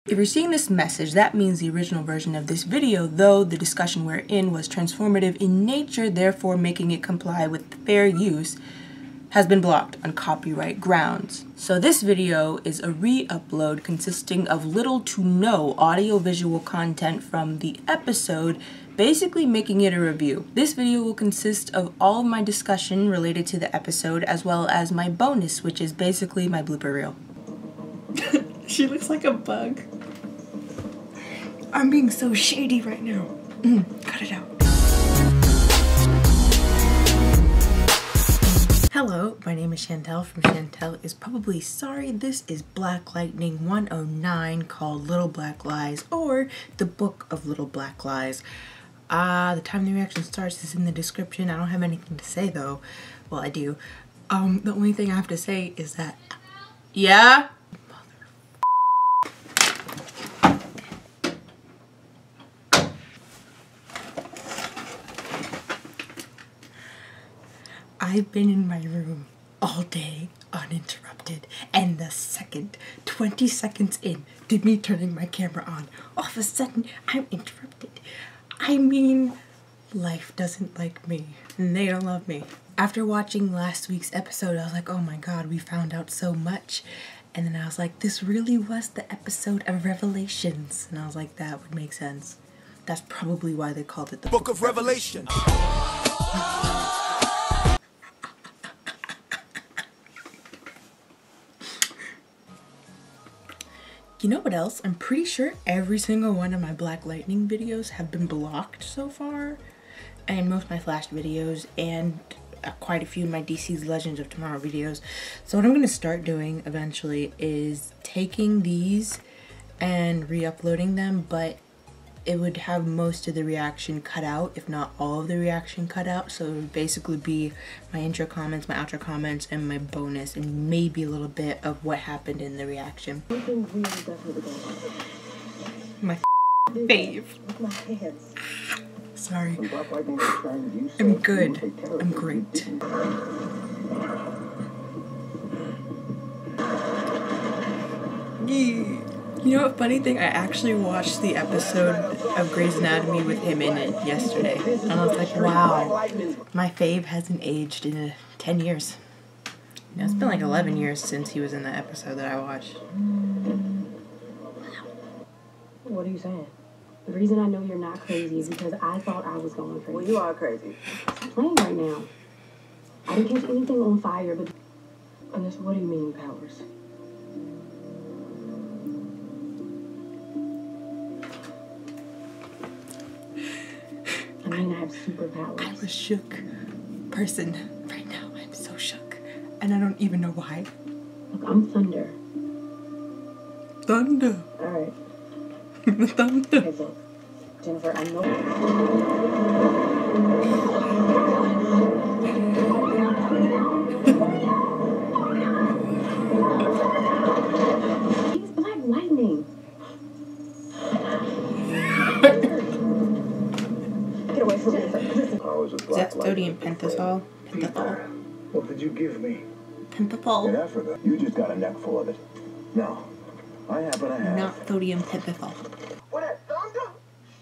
If you're seeing this message, that means the original version of this video, though the discussion we're in was transformative in nature, therefore making it comply with fair use, has been blocked on copyright grounds. So this video is a re-upload consisting of little to no audio-visual content from the episode, basically making it a review. This video will consist of all of my discussion related to the episode, as well as my bonus, which is basically my blooper reel. She looks like a bug. I'm being so shady right now. Cut it out. Hello, my name is Shantel from Shantel Is Probably Sorry. This is Black Lightning 109 called Little Black Lies, or the Book of Little Black Lies. The time the reaction starts is in the description. I don't have anything to say though. Well, I do. The only thing I have to say is that, yeah? I've been in my room all day uninterrupted, and the second 20 seconds in to me turning my camera on, all of a sudden I'm interrupted. I mean, life doesn't like me and they don't love me. After watching last week's episode, I was like, oh my god, we found out so much. And then I was like, this really was the episode of Revelations. And I was like, that would make sense. That's probably why they called it the Book of Revelation. You know what else? I'm pretty sure every single one of my Black Lightning videos have been blocked so far. And most of my Flash videos, and quite a few of my DC's Legends of Tomorrow videos. So what I'm going to start doing eventually is taking these and re-uploading them, but it would have most of the reaction cut out, if not all of the reaction cut out. So it would basically be my intro comments, my outro comments, and my bonus, and maybe a little bit of what happened in the reaction. My fave. Sorry. I'm good. I'm great. Yeah. You know what, funny thing, I actually watched the episode of Grey's Anatomy with him in it yesterday. And I was like, wow, my fave hasn't aged in 10 years. You know, it's been like 11 years since he was in that episode that I watched. What are you saying? The reason I know you're not crazy is because I thought I was going crazy. Well, you are crazy. Stop playing right now. I didn't catch anything on fire, but... Unless, what do you mean, powers? I mean, I have superpowers. I'm a shook person right now. I'm so shook. And I don't even know why. Look, I'm Thunder. Thunder. Alright. Thunder. Okay, look. Jennifer, I know... He's Black Lightning. Get away from me. Is that sodium pentothal? Pentothal. What did you give me? Pentothal. In Africa, you just got a neck full of it. No, I happen to have. Not sodium pentothal. Well, that Thunder,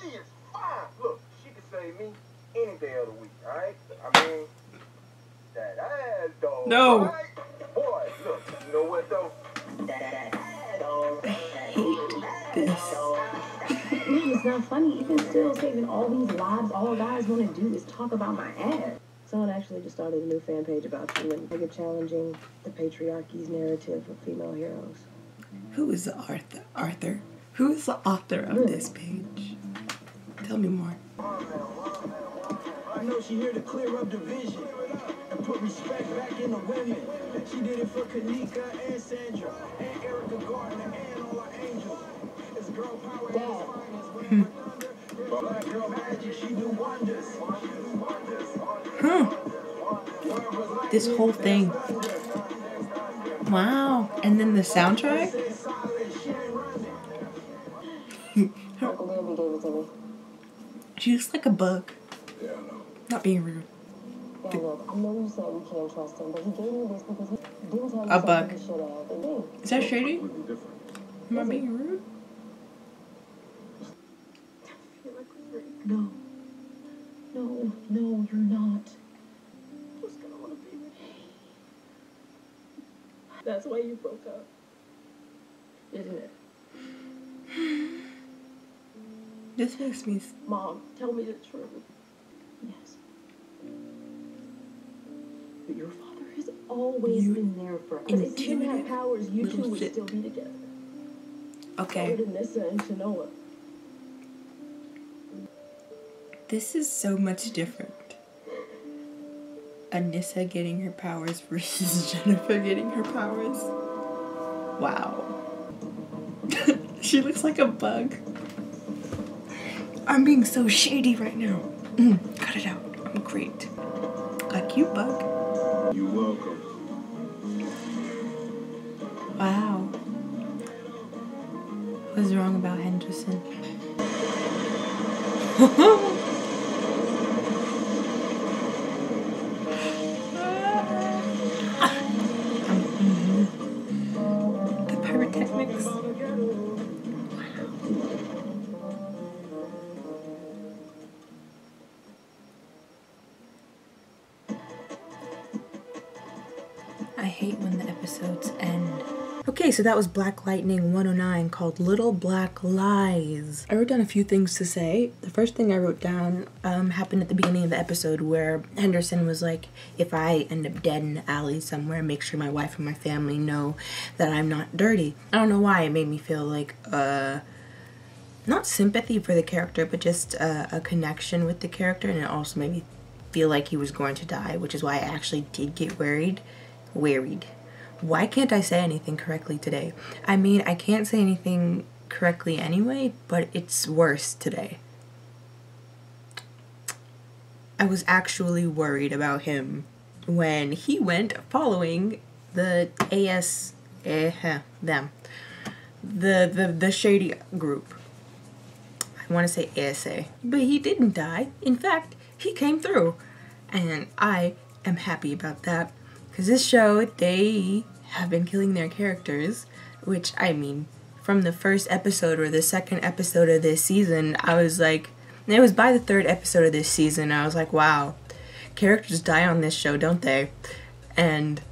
she is fine. Look, she can save me any day of the week, all right? I mean, that ass, though. No. Right? Boy, look, you know what, though? I hate this. Man, it's not funny. Even still, saving all these lives, all guys want to do is talk about my ass. Someone actually just started a new fan page about you, and they're challenging the patriarchy's narrative of female heroes. Who is the Arthur? Who is the author of this page? Tell me more. I know she here to clear up division and put respect back in the women. She did it for Kanika and Sandra and Erica Gardner and all our angels. It's girl power at its finest. Black girl magic, she do wonders. This whole thing. Wow. And then the soundtrack? Uncle Gabby gave it to me. She looks like a bug. Yeah, I know. Not being rude. Yeah, look, I know you said you can't trust him, but he gave me this because he didn't tell you A bug. something he should have. Is that shady? Completely different. Am I being rude? No. No, no, you're not. Who's gonna wanna be with me? That's why you broke up. Isn't it? This makes me... Mom, tell me the truth. Yes. But your father has always been there for us. If you didn't have powers, you two would still be together. Okay. So did Nissa and Shanoa. This is so much different. Anissa getting her powers versus Jennifer getting her powers. Wow. She looks like a bug. I'm being so shady right now. Cut it out. I'm great. A cute bug. You're welcome. Wow. What's wrong about Henderson? The pyrotechnics. I hate when the episodes end. Okay, so that was Black Lightning 109 called Little Black Lies. I wrote down a few things to say. The first thing I wrote down happened at the beginning of the episode where Henderson was like, if I end up dead in the alley somewhere, make sure my wife and my family know that I'm not dirty. I don't know why it made me feel like, not sympathy for the character, but just a connection with the character, and it also made me feel like he was going to die, which is why I actually did get worried. Why can't I say anything correctly today? I mean, I can't say anything correctly anyway, but it's worse today. I was actually worried about him when he went following the the shady group. I want to say ASA, but he didn't die. In fact, he came through, and I am happy about that. Because this show, they have been killing their characters, which, I mean, from the first episode or the second episode of this season, I was like, it was by the third episode of this season, I was like, wow, characters die on this show, don't they? And,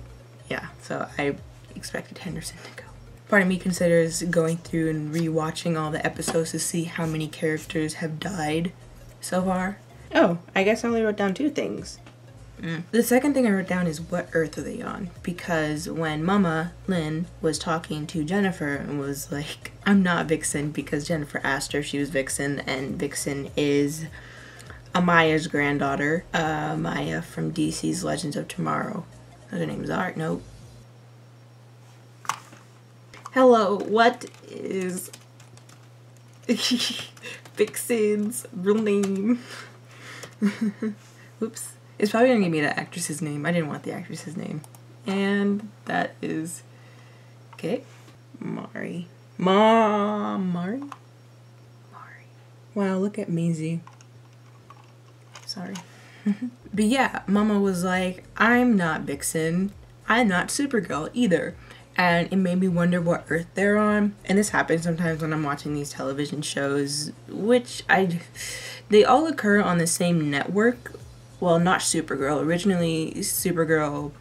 yeah, so I expected Henderson to go. Part of me considers going through and rewatching all the episodes to see how many characters have died so far. Oh, I guess I only wrote down 2 things. The second thing I wrote down is what earth are they on? Because when Mama Lynn was talking to Jennifer and was like, I'm not Vixen, because Jennifer asked her if she was Vixen, and Vixen is Amaya's granddaughter, Amaya from DC's Legends of Tomorrow. Her name is Art. Nope. Hello, what is Vixen's real name? Oops. It's probably gonna give me the actress's name. I didn't want the actress's name. And that is... Okay. Mari. Mari? Wow, look at Maisie. Sorry. But yeah, Mama was like, I'm not Vixen. I'm not Supergirl either. And it made me wonder what earth they're on. And this happens sometimes when I'm watching these television shows, which they all occur on the same network. Well, not Supergirl. Originally, Supergirl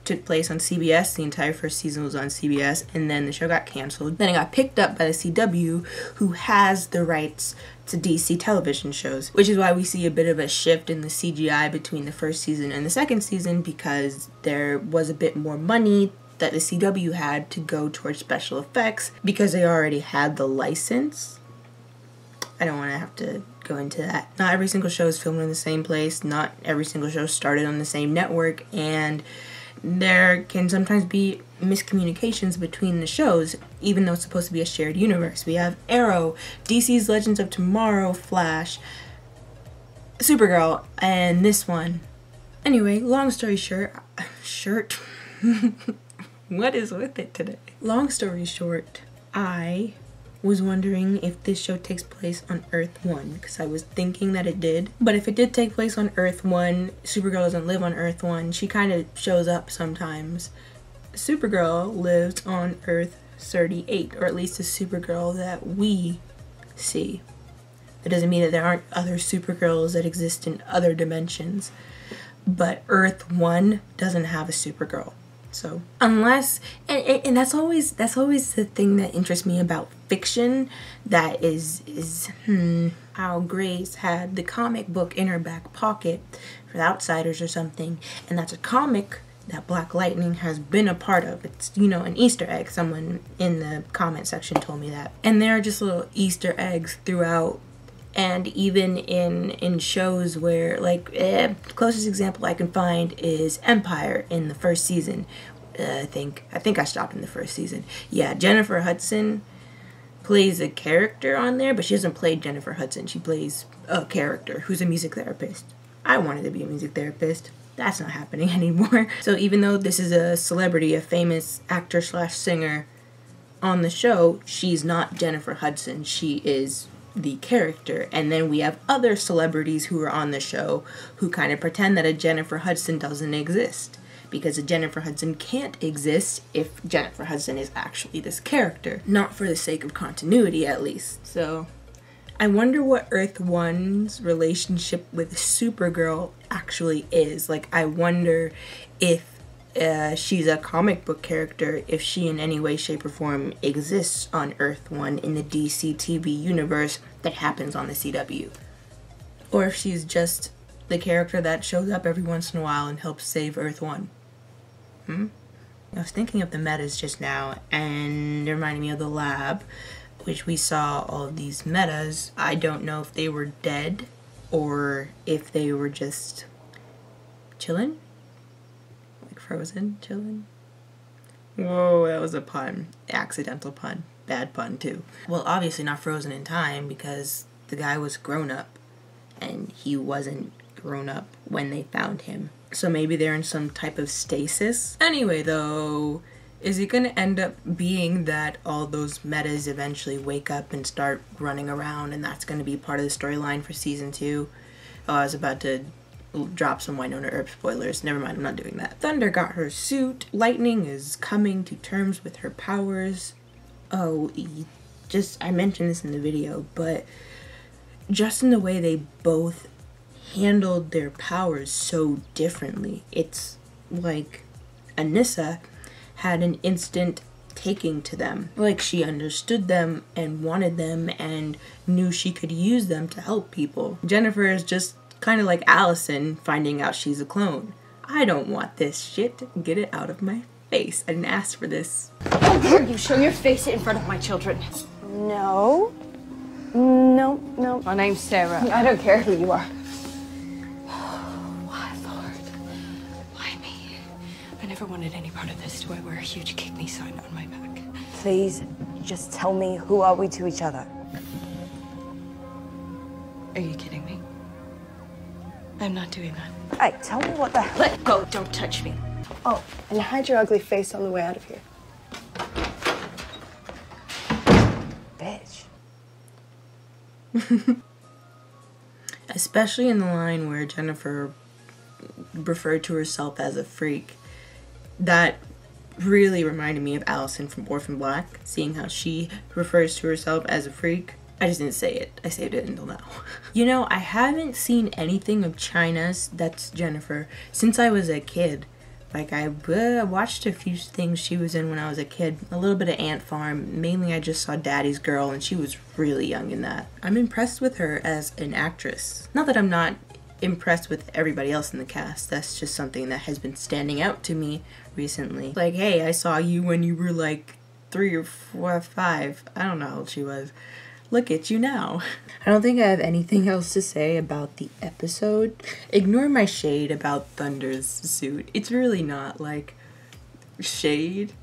took place on CBS. The entire first season was on CBS, and then the show got canceled. Then it got picked up by the CW, who has the rights to DC television shows, which is why we see a bit of a shift in the CGI between the first season and the second season, because there was a bit more money that the CW had to go towards special effects because they already had the license. I don't want to have to go into that. Not every single show is filmed in the same place. Not every single show started on the same network, and there can sometimes be miscommunications between the shows, even though it's supposed to be a shared universe. We have Arrow, DC's Legends of Tomorrow, Flash, Supergirl, and this one. Anyway, long story short, what is with it today? Long story short, I was wondering if this show takes place on Earth 1, because I was thinking that it did. But if it did take place on Earth 1, Supergirl doesn't live on Earth 1. She kind of shows up sometimes. Supergirl lives on Earth 38, or at least the Supergirl that we see. That doesn't mean that there aren't other Supergirls that exist in other dimensions. But Earth 1 doesn't have a Supergirl. So unless, and that's always the thing that interests me about fiction, that is how Grace had the comic book in her back pocket for The Outsiders or something, and that's a comic that Black Lightning has been a part of. It's, you know, an Easter egg. Someone in the comment section told me that. And there are just little Easter eggs throughout. And even in shows where, like, the closest example I can find is Empire in the first season. I think I stopped in the first season. Yeah, Jennifer Hudson plays a character on there, but she doesn't play Jennifer Hudson. She plays a character who's a music therapist. I wanted to be a music therapist. That's not happening anymore. So even though this is a celebrity, a famous actor / singer on the show, she's not Jennifer Hudson. She is the character. And then we have other celebrities who are on the show who kind of pretend that a Jennifer Hudson doesn't exist, because a Jennifer Hudson can't exist if Jennifer Hudson is actually this character. Not for the sake of continuity, at least. So I wonder what Earth 1's relationship with Supergirl actually is. Like, I wonder if she's a comic book character, if she in any way, shape, or form exists on Earth 1 in the DC TV universe that happens on the CW. Or if she's just the character that shows up every once in a while and helps save Earth 1. I was thinking of the metas just now, and it reminded me of the lab, which we saw all of these metas. I don't know if they were dead or if they were just chilling. Like Frozen chilling. Whoa, that was a pun. Accidental pun. Bad pun too. Well, obviously not frozen in time, because the guy was grown up and he wasn't grown up when they found him. So maybe they're in some type of stasis. Anyway though, is it going to end up being that all those metas eventually wake up and start running around, and that's going to be part of the storyline for season 2? Oh, I was about to drop some Winona Earp spoilers. Never mind, I'm not doing that. Thunder got her suit. Lightning is coming to terms with her powers. Oh, I mentioned this in the video, but just in the way they both handled their powers so differently. It's like Anissa had an instant taking to them. Like, she understood them and wanted them and knew she could use them to help people. Jennifer is just kind of like Allison finding out she's a clone. I don't want this shit. Get it out of my face. I didn't ask for this. How dare you show your face in front of my children? No. No, no. My name's Sarah. I don't care who you are. Why, Lord? Why me? I never wanted any part of this. Do I wear a huge kick me sign on my back? Please, just tell me, who are we to each other? Are you kidding me? I'm not doing that. Hey, tell me what the hell. Let go. Don't touch me. Oh, and hide your ugly face on the way out of here. Bitch. Especially in the line where Jennifer referred to herself as a freak. That really reminded me of Allison from Orphan Black, seeing how she refers to herself as a freak. I just didn't say it. I saved it until now. You know, I haven't seen anything of China's, that's Jennifer, since I was a kid. Like, I watched a few things she was in when I was a kid. A little bit of Ant Farm. Mainly I just saw Daddy's Girl, and she was really young in that. I'm impressed with her as an actress. Not that I'm not impressed with everybody else in the cast. That's just something that has been standing out to me recently. Like, hey, I saw you when you were like 3 or 4 or 5. I don't know how old she was. Look at you now. I don't think I have anything else to say about the episode. Ignore my shade about Thunder's suit. It's really not like shade.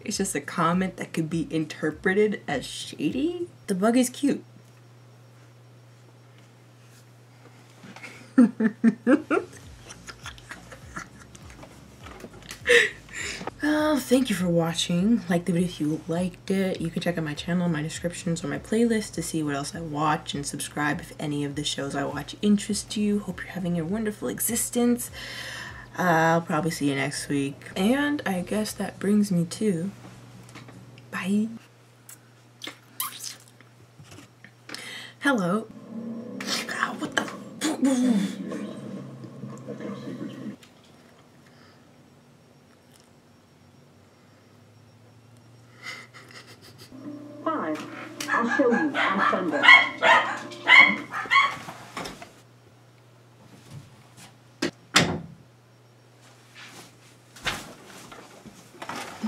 It's just a comment that could be interpreted as shady. The bug is cute. Well, thank you for watching. Like the video if you liked it. You can check out my channel, my descriptions, or my playlist to see what else I watch, and subscribe if any of the shows I watch interest you. Hope you're having a wonderful existence. I'll probably see you next week. And I guess that brings me to bye. Hello. Ow, what the? I've got secrets from you. Fine. I'll show you on Sunday.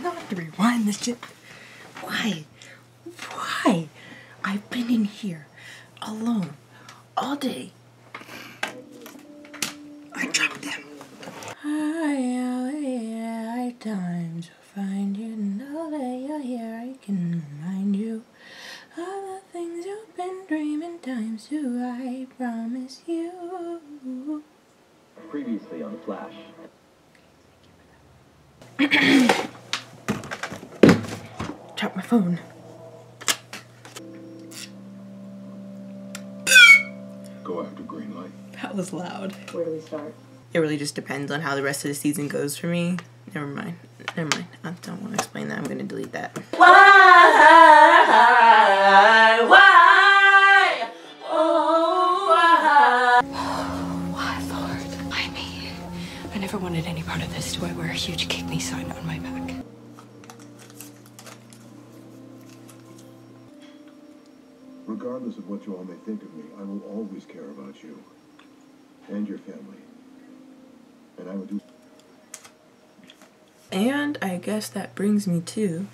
Not to rewind this shit. Why? Why? I've been in here alone all day. I dropped them. I time to find you. Know that you're here. I can remind you of the things you've been dreaming times too. I promise you. Previously on The Flash. Drop my phone. Go after green light. That was loud. Where do we start? It really just depends on how the rest of the season goes for me. Never mind. Never mind. I don't want to explain that. I'm going to delete that. Why? Oh, why? Why, Lord? Why me? I never wanted any part of this. Do I wear a huge kick me sign on my back? Regardless of what you all may think of me, I will always care about you and your family. And I will do. And I guess that brings me to...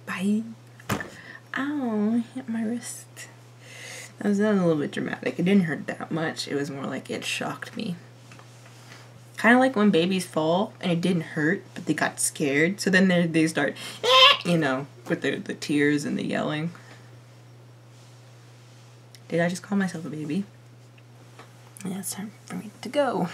Bye. Ow, hit my wrist. That was a little bit dramatic. It didn't hurt that much. It was more like it shocked me. Kind of like when babies fall and it didn't hurt, but they got scared. So then they start, you know, with the tears and the yelling. Did I just call myself a baby? Yeah, it's time for me to go.